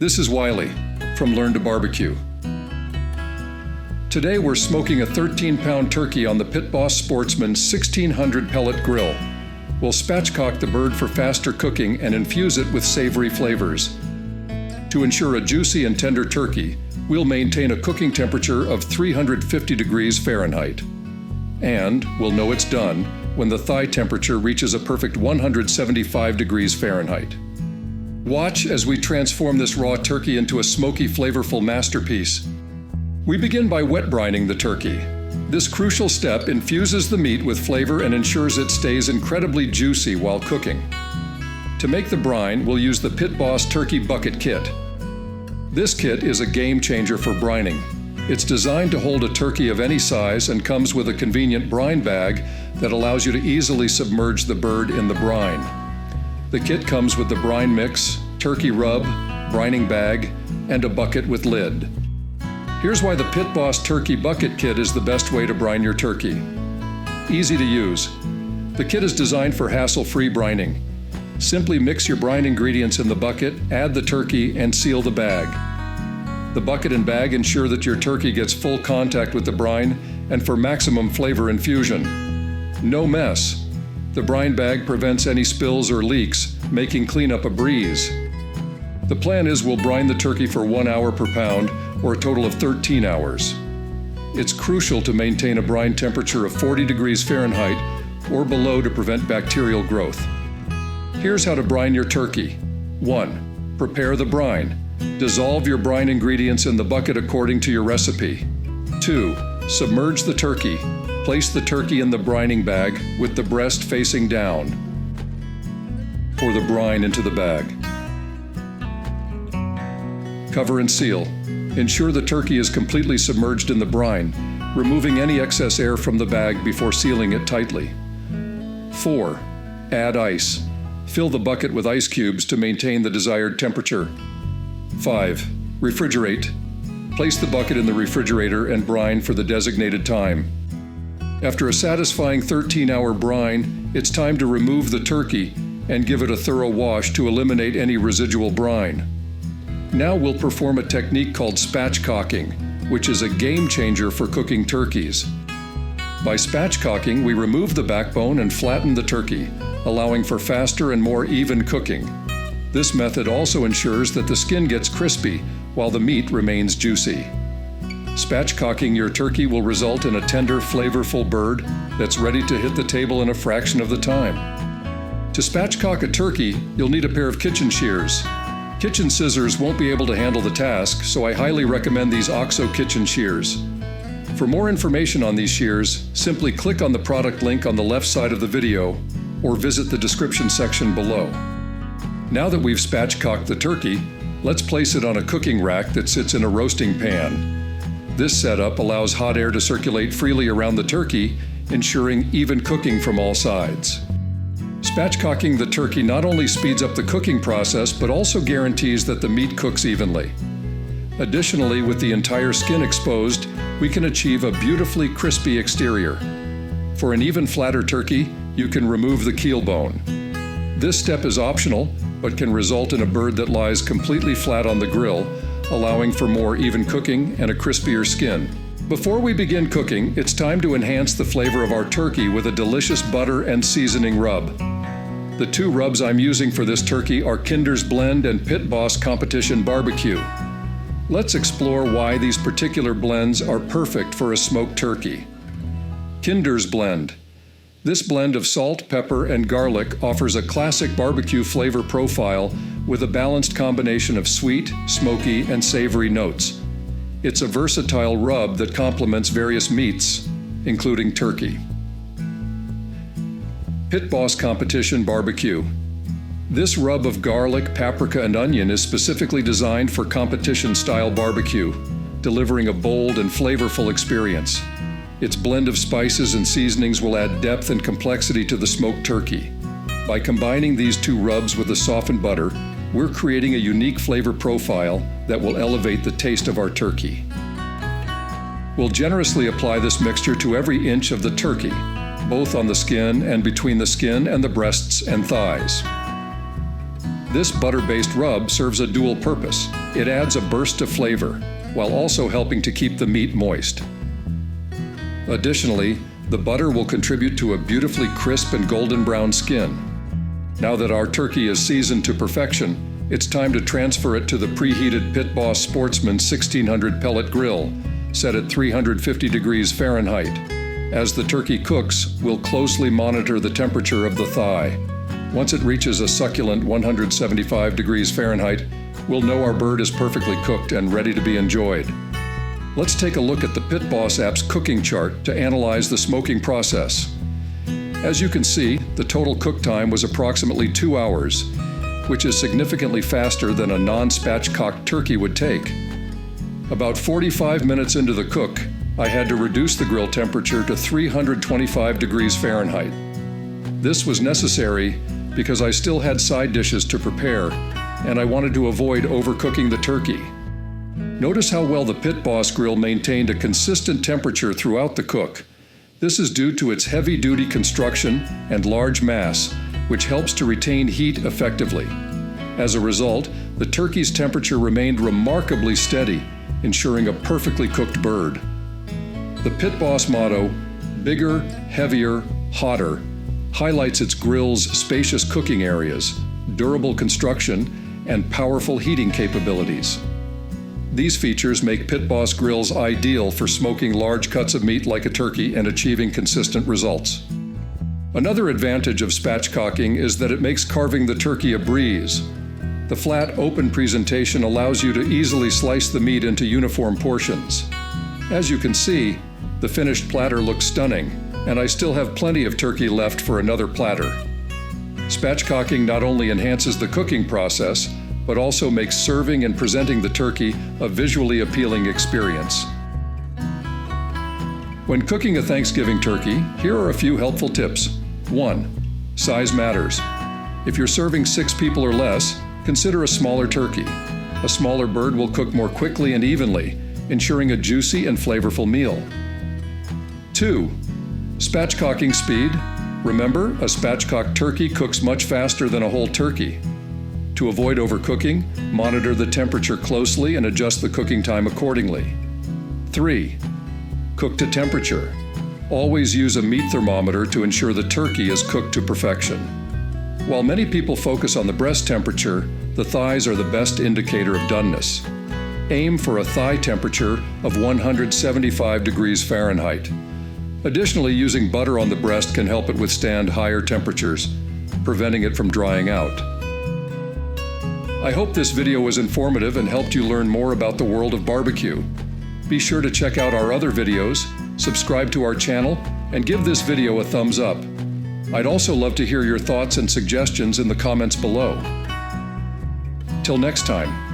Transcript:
This is Wiley from Learn to Barbecue. Today we're smoking a 13-pound turkey on the Pit Boss Sportsman 1600 pellet grill. We'll spatchcock the bird for faster cooking and infuse it with savory flavors. To ensure a juicy and tender turkey, we'll maintain a cooking temperature of 350 degrees Fahrenheit. And we'll know it's done when the thigh temperature reaches a perfect 175 degrees Fahrenheit. Watch as we transform this raw turkey into a smoky, flavorful masterpiece. We begin by wet brining the turkey. This crucial step infuses the meat with flavor and ensures it stays incredibly juicy while cooking. To make the brine, we'll use the Pit Boss Turkey Bucket Kit. This kit is a game changer for brining. It's designed to hold a turkey of any size and comes with a convenient brine bag that allows you to easily submerge the bird in the brine. The kit comes with the brine mix, turkey rub, brining bag, and a bucket with lid. Here's why the Pit Boss Turkey Bucket Kit is the best way to brine your turkey. Easy to use. The kit is designed for hassle-free brining. Simply mix your brine ingredients in the bucket, add the turkey, and seal the bag. The bucket and bag ensure that your turkey gets full contact with the brine and for maximum flavor infusion. No mess. The brine bag prevents any spills or leaks, making cleanup a breeze. The plan is we'll brine the turkey for 1 hour per pound, or a total of 13 hours. It's crucial to maintain a brine temperature of 40 degrees Fahrenheit or below to prevent bacterial growth. Here's how to brine your turkey. 1. Prepare the brine. Dissolve your brine ingredients in the bucket according to your recipe. 2. Submerge the turkey. Place the turkey in the brining bag with the breast facing down. Pour the brine into the bag. Cover and seal. Ensure the turkey is completely submerged in the brine, removing any excess air from the bag before sealing it tightly. 4. Add ice. Fill the bucket with ice cubes to maintain the desired temperature. 5. Refrigerate. Place the bucket in the refrigerator and brine for the designated time. After a satisfying 13-hour brine, it's time to remove the turkey and give it a thorough wash to eliminate any residual brine. Now we'll perform a technique called spatchcocking, which is a game changer for cooking turkeys. By spatchcocking, we remove the backbone and flatten the turkey, allowing for faster and more even cooking. This method also ensures that the skin gets crispy while the meat remains juicy. Spatchcocking your turkey will result in a tender, flavorful bird that's ready to hit the table in a fraction of the time. To spatchcock a turkey, you'll need a pair of kitchen shears. Kitchen scissors won't be able to handle the task, so I highly recommend these OXO kitchen shears. For more information on these shears, simply click on the product link on the left side of the video or visit the description section below. Now that we've spatchcocked the turkey, let's place it on a cooking rack that sits in a roasting pan. This setup allows hot air to circulate freely around the turkey, ensuring even cooking from all sides. Spatchcocking the turkey not only speeds up the cooking process, but also guarantees that the meat cooks evenly. Additionally, with the entire skin exposed, we can achieve a beautifully crispy exterior. For an even flatter turkey, you can remove the keel bone. This step is optional, but can result in a bird that lies completely flat on the grill, allowing for more even cooking and a crispier skin. Before we begin cooking, it's time to enhance the flavor of our turkey with a delicious butter and seasoning rub. The two rubs I'm using for this turkey are Kinder's Blend and Pit Boss Competition Barbecue. Let's explore why these particular blends are perfect for a smoked turkey. Kinder's Blend. This blend of salt, pepper, and garlic offers a classic barbecue flavor profile with a balanced combination of sweet, smoky, and savory notes. It's a versatile rub that complements various meats, including turkey. Pit Boss Competition Barbecue. This rub of garlic, paprika, and onion is specifically designed for competition-style barbecue, delivering a bold and flavorful experience. Its blend of spices and seasonings will add depth and complexity to the smoked turkey. By combining these two rubs with the softened butter, we're creating a unique flavor profile that will elevate the taste of our turkey. We'll generously apply this mixture to every inch of the turkey, both on the skin and between the skin and the breasts and thighs. This butter-based rub serves a dual purpose. It adds a burst of flavor, while also helping to keep the meat moist. Additionally, the butter will contribute to a beautifully crisp and golden brown skin. Now that our turkey is seasoned to perfection, it's time to transfer it to the preheated Pit Boss Sportsman 1600 pellet grill, set at 350 degrees Fahrenheit. As the turkey cooks, we'll closely monitor the temperature of the thigh. Once it reaches a succulent 175 degrees Fahrenheit, we'll know our bird is perfectly cooked and ready to be enjoyed. Let's take a look at the Pit Boss app's cooking chart to analyze the smoking process. As you can see, the total cook time was approximately 2 hours, which is significantly faster than a non-spatchcocked turkey would take. About 45 minutes into the cook, I had to reduce the grill temperature to 325 degrees Fahrenheit. This was necessary because I still had side dishes to prepare, and I wanted to avoid overcooking the turkey. Notice how well the Pit Boss grill maintained a consistent temperature throughout the cook. This is due to its heavy-duty construction and large mass, which helps to retain heat effectively. As a result, the turkey's temperature remained remarkably steady, ensuring a perfectly cooked bird. The Pit Boss motto, "Bigger, Heavier, Hotter," highlights its grill's spacious cooking areas, durable construction, and powerful heating capabilities. These features make Pit Boss grills ideal for smoking large cuts of meat like a turkey and achieving consistent results. Another advantage of spatchcocking is that it makes carving the turkey a breeze. The flat, open presentation allows you to easily slice the meat into uniform portions. As you can see, the finished platter looks stunning, and I still have plenty of turkey left for another platter. Spatchcocking not only enhances the cooking process, but also makes serving and presenting the turkey a visually appealing experience. When cooking a Thanksgiving turkey, here are a few helpful tips. 1. Size matters. If you're serving 6 people or less, consider a smaller turkey. A smaller bird will cook more quickly and evenly, ensuring a juicy and flavorful meal. 2. Spatchcocking speed. Remember, a spatchcocked turkey cooks much faster than a whole turkey. To avoid overcooking, monitor the temperature closely and adjust the cooking time accordingly. 3. Cook to temperature. Always use a meat thermometer to ensure the turkey is cooked to perfection. While many people focus on the breast temperature, the thighs are the best indicator of doneness. Aim for a thigh temperature of 175 degrees Fahrenheit. Additionally, using butter on the breast can help it withstand higher temperatures, preventing it from drying out. I hope this video was informative and helped you learn more about the world of barbecue. Be sure to check out our other videos, subscribe to our channel, and give this video a thumbs up. I'd also love to hear your thoughts and suggestions in the comments below. Till next time.